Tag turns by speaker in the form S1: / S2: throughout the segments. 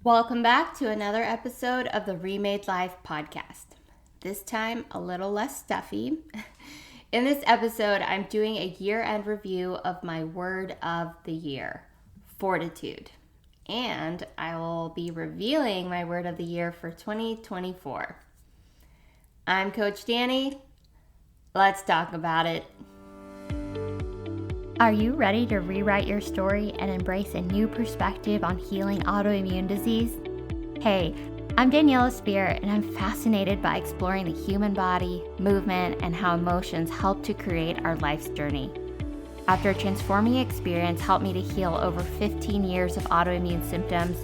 S1: Welcome back to another episode of the Remade Life Podcast. This time a little less stuffy. In this episode, I'm doing a year-end review of my word of the year, Fortitude. And I will be revealing my word of the year for 2024. I'm Coach Danny. Let's talk about it.
S2: Are you ready to rewrite your story and embrace a new perspective on healing autoimmune disease? Hey, I'm Daniela Spear, and I'm fascinated by exploring the human body, movement, and how emotions help to create our life's journey. After a transforming experience helped me to heal over 15 years of autoimmune symptoms,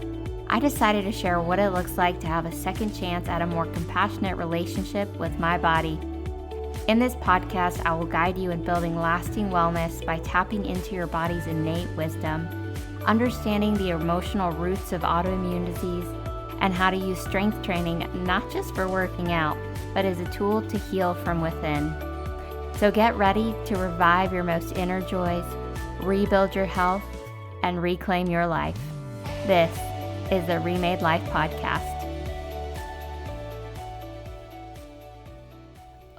S2: I decided to share what it looks like to have a second chance at a more compassionate relationship with my body. In this podcast, I will guide you in building lasting wellness by tapping into your body's innate wisdom, understanding the emotional roots of autoimmune disease, and how to use strength training not just for working out, but as a tool to heal from within. So get ready to revive your most inner joys, rebuild your health, and reclaim your life. This is the Remade Life Podcast.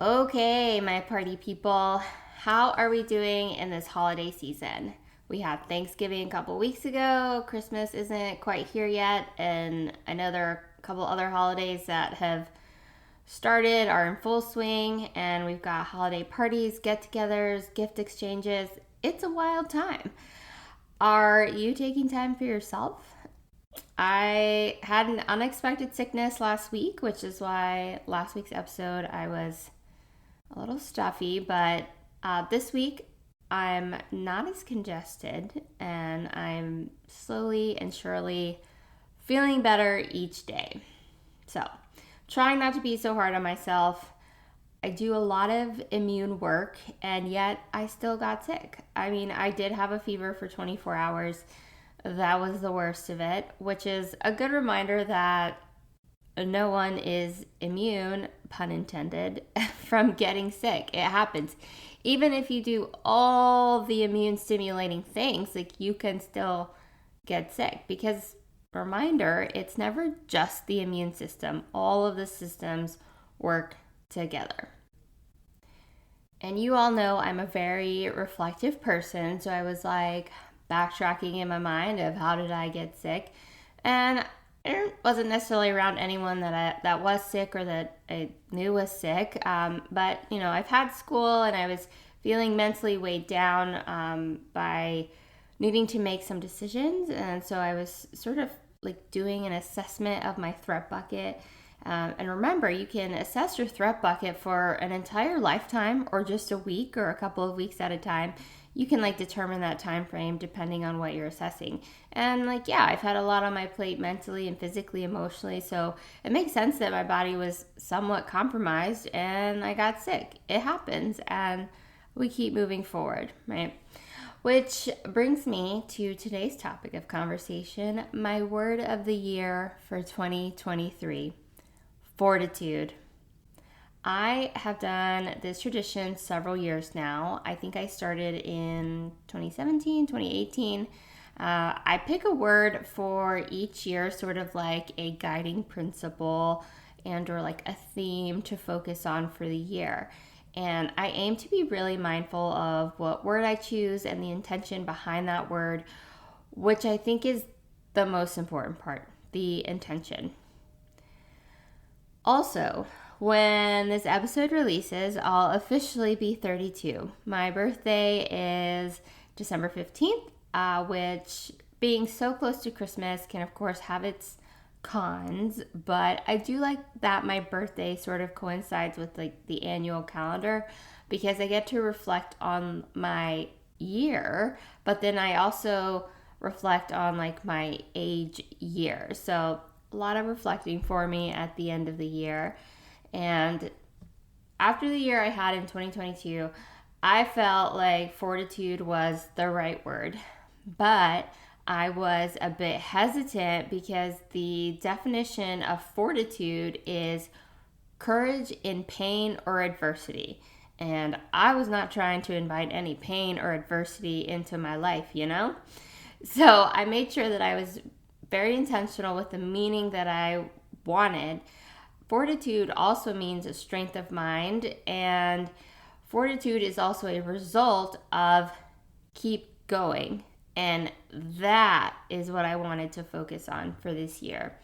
S1: Okay, my party people, how are we doing in this holiday season? We had Thanksgiving a couple weeks ago. Christmas isn't quite here yet, and I know there are a couple other holidays that have started, are in full swing, and we've got holiday parties, get-togethers, gift exchanges. It's a wild time. Are you taking time for yourself? I had an unexpected sickness last week, which is why last week's episode I was a little stuffy, but this week I'm not as congested and I'm slowly and surely feeling better each day. So, trying not to be so hard on myself. I do a lot of immune work and yet I still got sick. I mean, I did have a fever for 24 hours. That was the worst of it, which is a good reminder that no one is immune, pun intended, from getting sick. It happens. Even if you do all the immune stimulating things, like you can still get sick because, reminder, it's never just the immune system. All of the systems work together. And you all know I'm a very reflective person, so I was like backtracking in my mind of how did I get sick, and I wasn't necessarily around anyone that was sick or that I knew was sick, but you know, I've had school and I was feeling mentally weighed down by needing to make some decisions, and so I was sort of like doing an assessment of my threat bucket. And remember, you can assess your threat bucket for an entire lifetime or just a week or a couple of weeks at a time. You can like determine that time frame depending on what you're assessing. And like, yeah, I've had a lot on my plate mentally and physically, emotionally. So it makes sense that my body was somewhat compromised and I got sick. It happens and we keep moving forward, right? Which brings me to today's topic of conversation, my word of the year for 2023, Fortitude. I have done this tradition several years now. I think I started in 2017, 2018. I pick a word for each year, sort of like a guiding principle and or like a theme to focus on for the year. And I aim to be really mindful of what word I choose and the intention behind that word, which I think is the most important part, the intention. Also, when this episode releases, I'll officially be 32. My birthday is December 15th, which being so close to Christmas can of course have its cons, but I do like that my birthday sort of coincides with like the annual calendar because I get to reflect on my year, but then I also reflect on like my age year. So a lot of reflecting for me at the end of the year. And after the year I had in 2022, I felt like fortitude was the right word, but I was a bit hesitant because the definition of fortitude is courage in pain or adversity. And I was not trying to invite any pain or adversity into my life, you know? So I made sure that I was very intentional with the meaning that I wanted. Fortitude also means a strength of mind, and fortitude is also a result of keep going. And that is what I wanted to focus on for this year.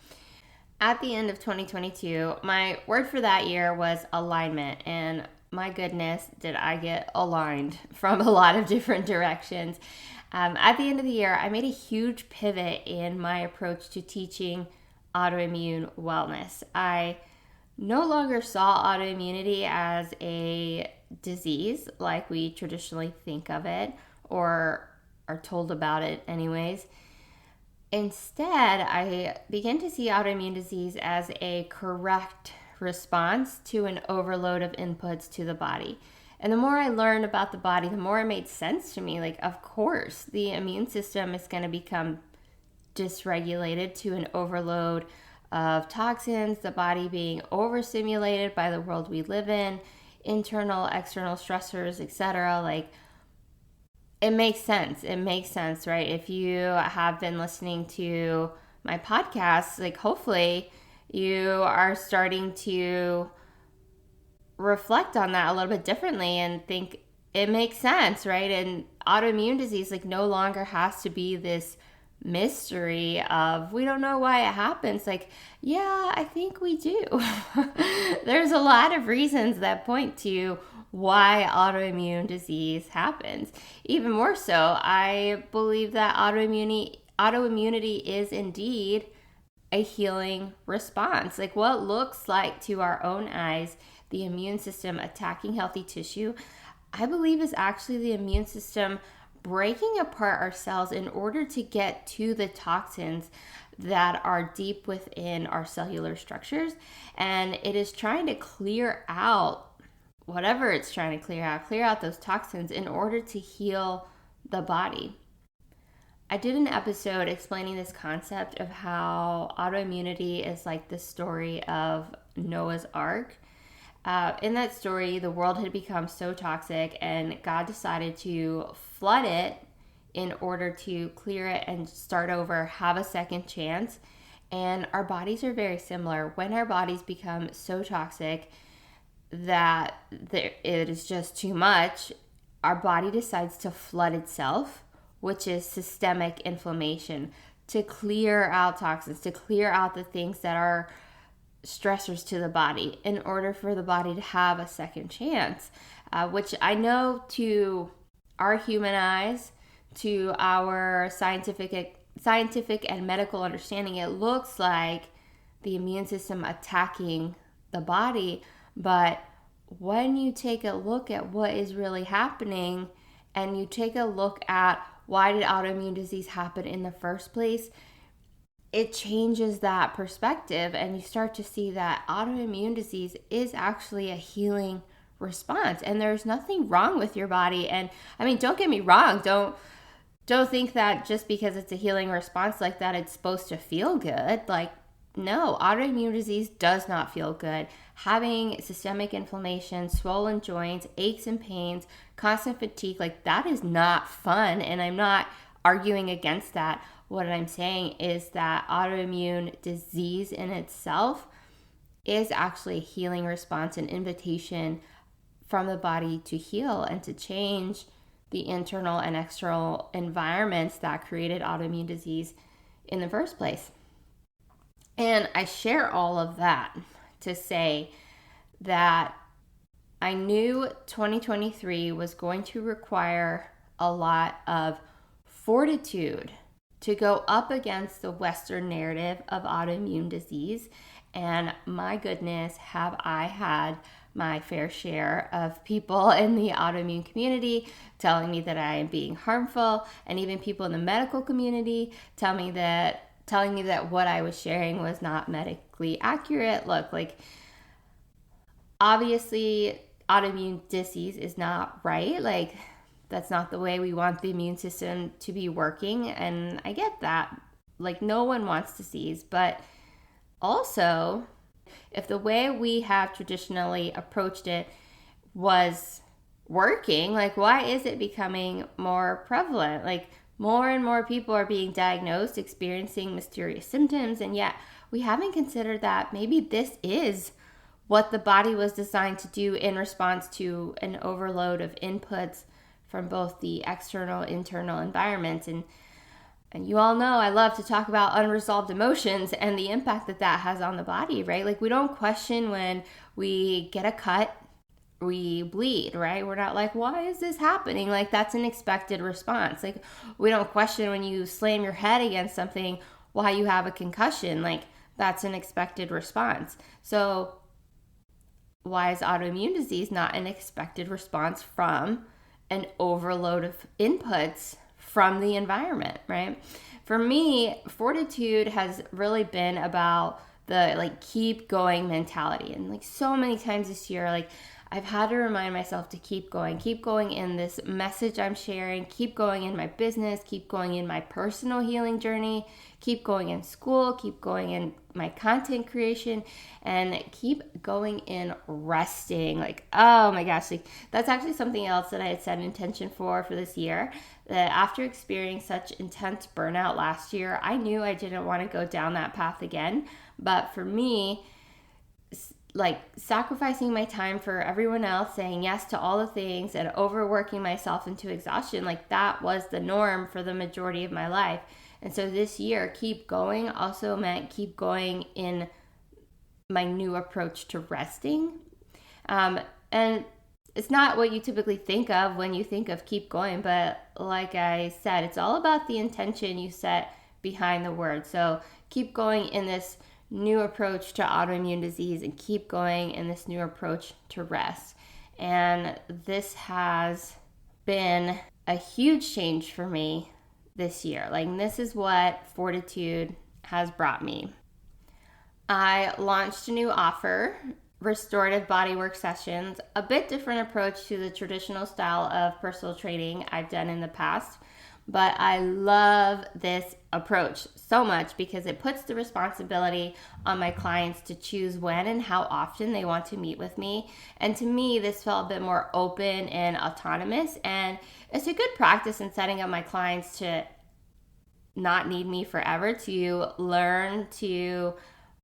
S1: At the end of 2022, my word for that year was alignment. And my goodness, did I get aligned from a lot of different directions. At the end of the year, I made a huge pivot in my approach to teaching autoimmune wellness. I no longer saw autoimmunity as a disease like we traditionally think of it or are told about it anyways. Instead, I began to see autoimmune disease as a correct response to an overload of inputs to the body. And the more I learned about the body, the more it made sense to me. Like, of course, the immune system is going to become dysregulated to an overload of toxins, the body being overstimulated by the world we live in, internal, external stressors, etc. Like, it makes sense. It makes sense, right? If you have been listening to my podcast, like, hopefully you are starting to reflect on that a little bit differently and think it makes sense, right? And autoimmune disease, like, no longer has to be this mystery of we don't know why it happens. Like, yeah, I think we do. There's a lot of reasons that point to why autoimmune disease happens. Even more so, I believe that autoimmunity is indeed a healing response. Like, what looks like to our own eyes the immune system attacking healthy tissue, I believe is actually the immune system breaking apart our cells in order to get to the toxins that are deep within our cellular structures. And it is trying to clear out whatever it's trying to clear out those toxins in order to heal the body. I did an episode explaining this concept of how autoimmunity is like the story of Noah's Ark. In that story, the world had become so toxic and God decided to flood it in order to clear it and start over, have a second chance. And our bodies are very similar. When our bodies become so toxic that it is just too much, our body decides to flood itself, which is systemic inflammation, to clear out toxins, to clear out the things that are stressors to the body in order for the body to have a second chance, which I know to our human eyes, to our scientific and medical understanding, it looks like the immune system attacking the body. But when you take a look at what is really happening and you take a look at why did autoimmune disease happen in the first place, it changes that perspective, and you start to see that autoimmune disease is actually a healing response, and there's nothing wrong with your body. And I mean, don't get me wrong, don't think that just because it's a healing response like that, it's supposed to feel good. Like, no, autoimmune disease does not feel good. Having systemic inflammation, swollen joints, aches and pains, constant fatigue, like, that is not fun, and I'm not arguing against that. What I'm saying is that autoimmune disease in itself is actually a healing response, an invitation from the body to heal and to change the internal and external environments that created autoimmune disease in the first place. And I share all of that to say that I knew 2023 was going to require a lot of fortitude to go up against the Western narrative of autoimmune disease. And my goodness, have I had my fair share of people in the autoimmune community telling me that I am being harmful, and even people in the medical community telling me that what I was sharing was not medically accurate. Look, like, obviously autoimmune disease is not right. Like, that's not the way we want the immune system to be working. And I get that. Like, no one wants disease. But also, if the way we have traditionally approached it was working, like, why is it becoming more prevalent? Like, More and more people are being diagnosed, experiencing mysterious symptoms, and yet we haven't considered that maybe this is what the body was designed to do in response to an overload of inputs from both the external, internal environment. And you all know I love to talk about unresolved emotions and the impact that that has on the body, right? Like, we don't question when we get a cut, we bleed, right? We're not like, why is this happening? Like, that's an expected response. Like, we don't question when you slam your head against something, why you have a concussion. Like, that's an expected response. So why is autoimmune disease not an expected response from an overload of inputs from the environment, right? For me, Fortitude has really been about the like keep going mentality. And like so many times this year, like I've had to remind myself to keep going in this message I'm sharing, keep going in my business, keep going in my personal healing journey, keep going in school, keep going in my content creation, and keep going in resting. Like, oh my gosh, like that's actually something else that I had set an intention for this year. That after experiencing such intense burnout last year, I knew I didn't want to go down that path again. But for me, like sacrificing my time for everyone else, saying yes to all the things and overworking myself into exhaustion, like that was the norm for the majority of my life. And so this year, keep going also meant keep going in my new approach to resting. And it's not what you typically think of when you think of keep going, but like I said, it's all about the intention you set behind the word. So keep going in this new approach to autoimmune disease and keep going in this new approach to rest. And this has been a huge change for me this year. Like, this is what Fortitude has brought me. I launched a new offer, Restorative Bodywork sessions, a bit different approach to the traditional style of personal training I've done in the past. But I love this approach so much because it puts the responsibility on my clients to choose when and how often they want to meet with me. And to me, this felt a bit more open and autonomous. And it's a good practice in setting up my clients to not need me forever, to learn to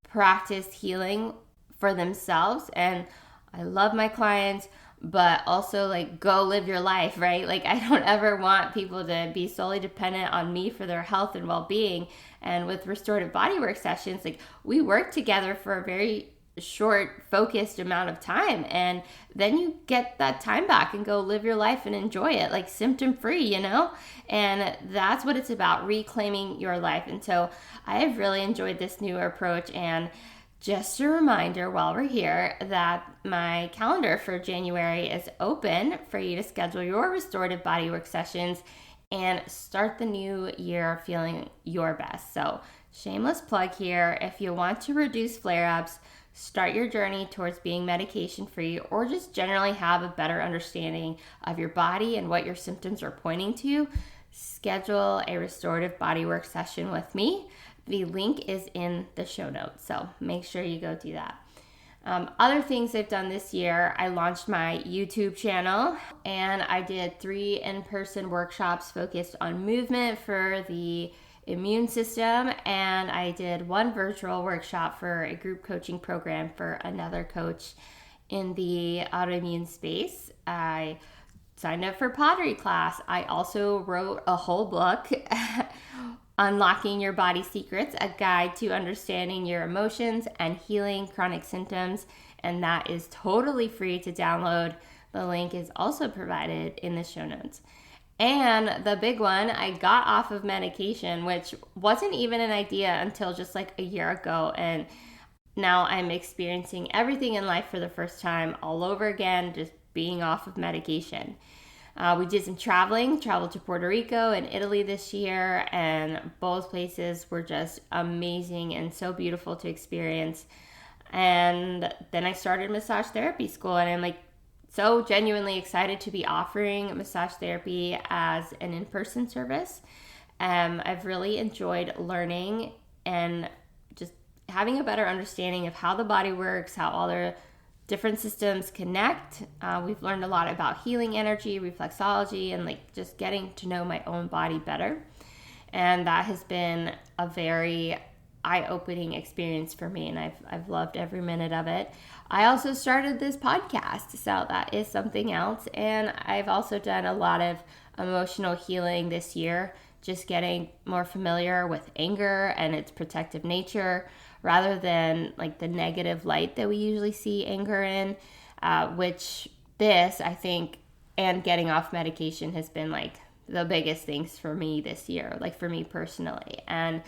S1: practice healing for themselves. And I love my clients, but also like go live your life, right? Like, I don't ever want people to be solely dependent on me for their health and well-being. And with Restorative Bodywork sessions, like we work together for a very short, focused amount of time. And then you get that time back and go live your life and enjoy it, like symptom-free, you know? And that's what it's about, reclaiming your life. And so I have really enjoyed this new approach. And just a reminder while we're here that my calendar for January is open for you to schedule your restorative bodywork sessions and start the new year feeling your best. So, shameless plug here. If you want to reduce flare-ups, start your journey towards being medication-free, or just generally have a better understanding of your body and what your symptoms are pointing to, schedule a restorative bodywork session with me. The link is in the show notes, so make sure you go do that. Other things I've done this year, I launched my YouTube channel and I did 3 in-person workshops focused on movement for the immune system, and I did 1 virtual workshop for a group coaching program for another coach in the autoimmune space. I signed up for pottery class. I also wrote a whole book, Unlocking Your Body Secrets, a guide to understanding your emotions and healing chronic symptoms, and that is totally free to download. The link is also provided in the show notes. And the big one, I got off of medication, which wasn't even an idea until just like a year ago, and now I'm experiencing everything in life for the first time all over again, just being off of medication. We did some traveled to Puerto Rico and Italy this year, and both places were just amazing and so beautiful to experience. And then I started massage therapy school, and I'm like so genuinely excited to be offering massage therapy as an in-person service. I've really enjoyed learning and just having a better understanding of how the body works, how all the different systems connect. We've learned a lot about healing energy, reflexology, and like just getting to know my own body better. And that has been a very eye-opening experience for me, and I've loved every minute of it. I also started this podcast, so that is something else. And I've also done a lot of emotional healing this year, just getting more familiar with anger and its protective nature rather than like the negative light that we usually see anger in, which this, I think, and getting off medication has been like the biggest things for me this year, like for me personally. And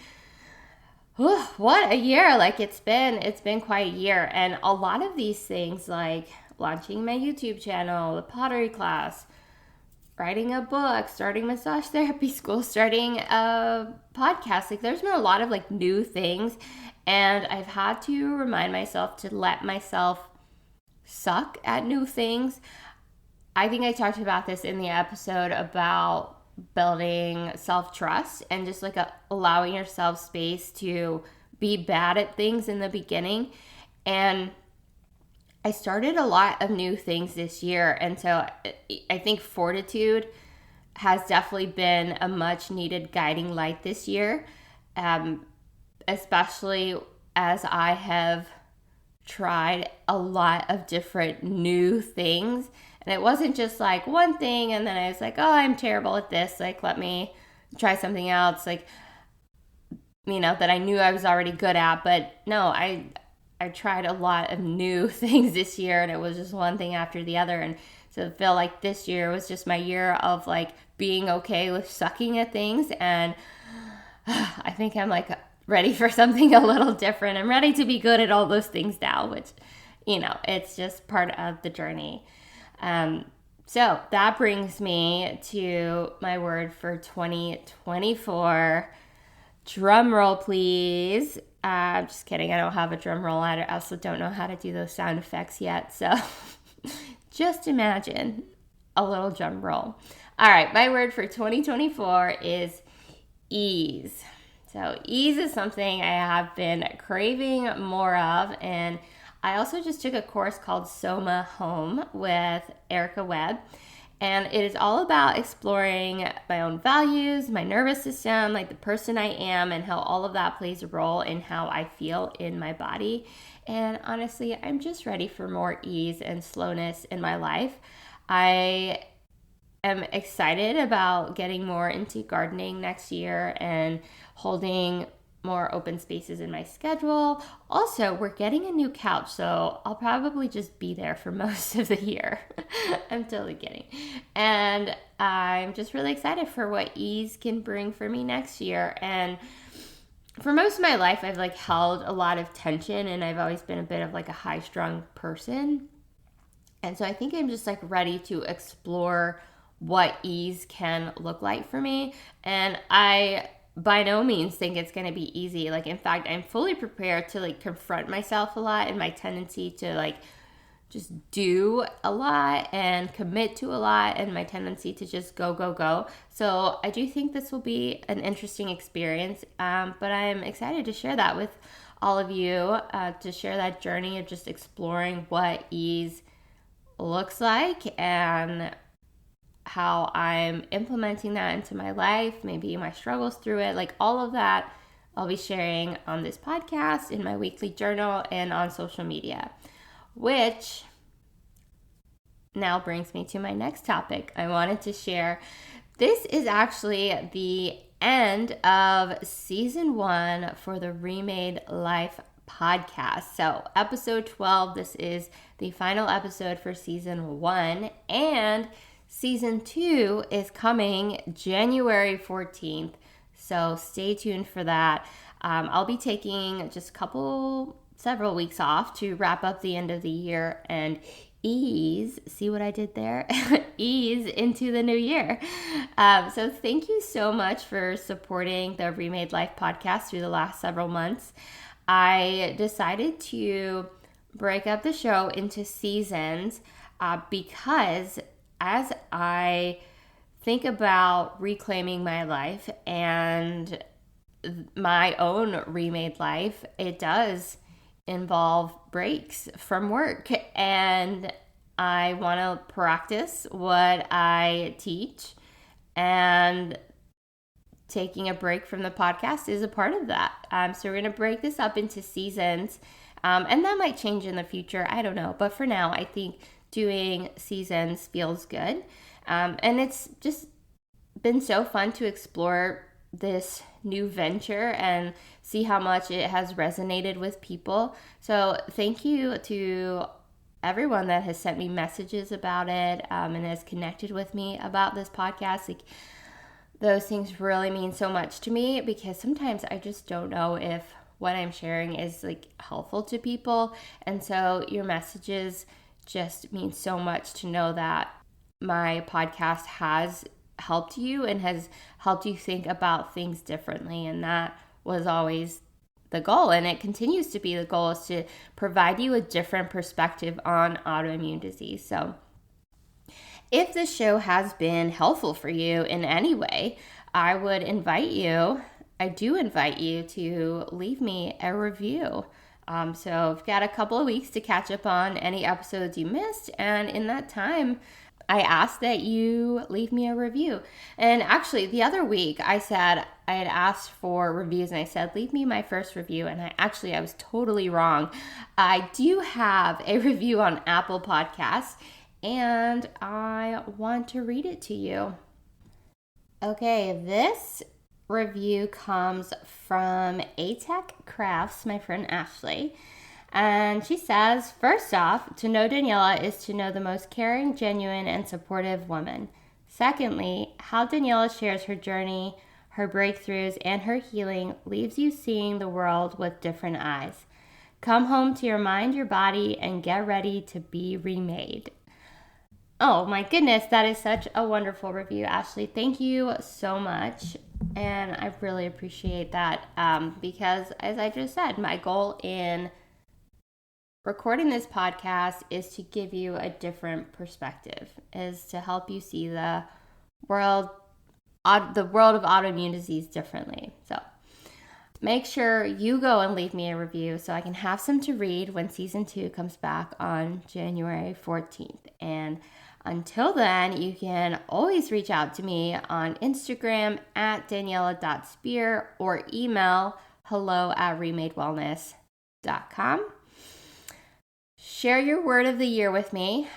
S1: what a year. Like it's been quite a year. And a lot of these things, like launching my YouTube channel, the pottery class, writing a book, starting massage therapy school, starting a podcast, like there's been a lot of like new things, and I've had to remind myself to let myself suck at new things. I think I talked about this in the episode about building self-trust and just like allowing yourself space to be bad at things in the beginning. And I started a lot of new things this year, and so I think Fortitude has definitely been a much needed guiding light this year, especially as I have tried a lot of different new things. And it wasn't just like one thing and then I was like, oh, I'm terrible at this, like let me try something else, like, you know, that I knew I was already good at. But no, I tried a lot of new things this year, and it was just one thing after the other. And so I feel like this year was just my year of like being okay with sucking at things. And I think I'm like ready for something a little different. I'm ready to be good at all those things now, which, you know, it's just part of the journey. So that brings me to my word for 2024. Drum roll, please. I'm just kidding. I don't have a drum roll. I also don't know how to do those sound effects yet. So just imagine a little drum roll. All right. My word for 2024 is ease. So ease is something I have been craving more of. And I also just took a course called Soma Home with Erica Webb. And it is all about exploring my own values, my nervous system, like the person I am, and how all of that plays a role in how I feel in my body. And honestly, I'm just ready for more ease and slowness in my life. I am excited about getting more into gardening next year and holding more open spaces in my schedule. Also, we're getting a new couch, so I'll probably just be there for most of the year. I'm totally kidding. And I'm just really excited for what ease can bring for me next year. And for most of my life, I've like held a lot of tension, and I've always been a bit of like a high-strung person. And so I think I'm just like ready to explore what ease can look like for me. And I by no means think it's going to be easy. Like, in fact, I'm fully prepared to like confront myself a lot and my tendency to like just do a lot and commit to a lot, and my tendency to just go. So I do think this will be an interesting experience, but I'm excited to share that with all of you, to share that journey of just exploring what ease looks like and how I'm implementing that into my life, maybe my struggles through it, like all of that I'll be sharing on this podcast, in my weekly journal, and on social media, which now brings me to my next topic I wanted to share. This is actually the end of season 1 for the Remade Life podcast. So episode 12, this is the final episode for season 1, and season 2 is coming January 14th, so stay tuned for that. I'll be taking just several weeks off to wrap up the end of the year and ease, see what I did there? Ease into the new year. So thank you so much for supporting the Remade Life podcast through the last several months. I decided to break up the show into seasons because as I think about reclaiming my life and my own remade life, it does involve breaks from work, and I want to practice what I teach, and taking a break from the podcast is a part of that. So we're going to break this up into seasons, and that might change in the future. I don't know. But for now, I think doing seasons feels good. And it's just been so fun to explore this new venture and see how much it has resonated with people. So thank you to everyone that has sent me messages about it, and has connected with me about this podcast. Like, those things really mean so much to me, because sometimes I just don't know if what I'm sharing is like helpful to people. And so your messages just mean so much to know that my podcast has helped you and has helped you think about things differently. And that was always the goal, and it continues to be the goal, is to provide you a different perspective on autoimmune disease. So if this show has been helpful for you in any way, I do invite you to leave me a review. So I've got a couple of weeks to catch up on any episodes you missed, and in that time, I asked that you leave me a review. And actually, the other week, I had asked for reviews, and I said, leave me my first review, and I was totally wrong. I do have a review on Apple Podcasts, and I want to read it to you. Okay, this review comes from ATech Crafts, my friend Ashley. And she says, first off, to know Daniela is to know the most caring, genuine, and supportive woman. Secondly, how Daniela shares her journey, her breakthroughs, and her healing leaves you seeing the world with different eyes. Come home to your mind, your body, and get ready to be remade. Oh my goodness, that is such a wonderful review, Ashley. Thank you so much. And I really appreciate that, because as I just said, my goal in recording this podcast is to give you a different perspective, is to help you see the world of autoimmune disease differently. So make sure you go and leave me a review so I can have some to read when season 2 comes back on January 14th. And until then, you can always reach out to me on Instagram at daniela.spear or email hello@remadewellness.com. Share your word of the year with me.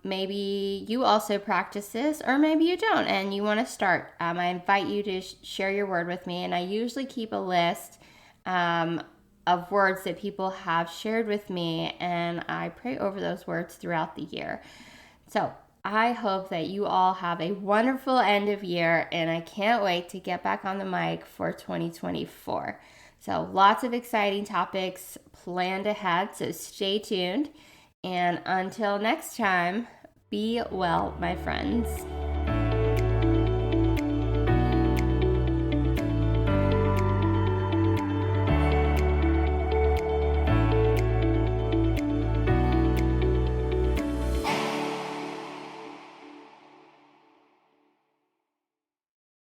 S1: Maybe you also practice this, or maybe you don't and you want to start. I invite you to share your word with me, and I usually keep a list of words that people have shared with me, and I pray over those words throughout the year. So I hope that you all have a wonderful end of year, and I can't wait to get back on the mic for 2024. So lots of exciting topics planned ahead, so stay tuned. And until next time, be well, my friends.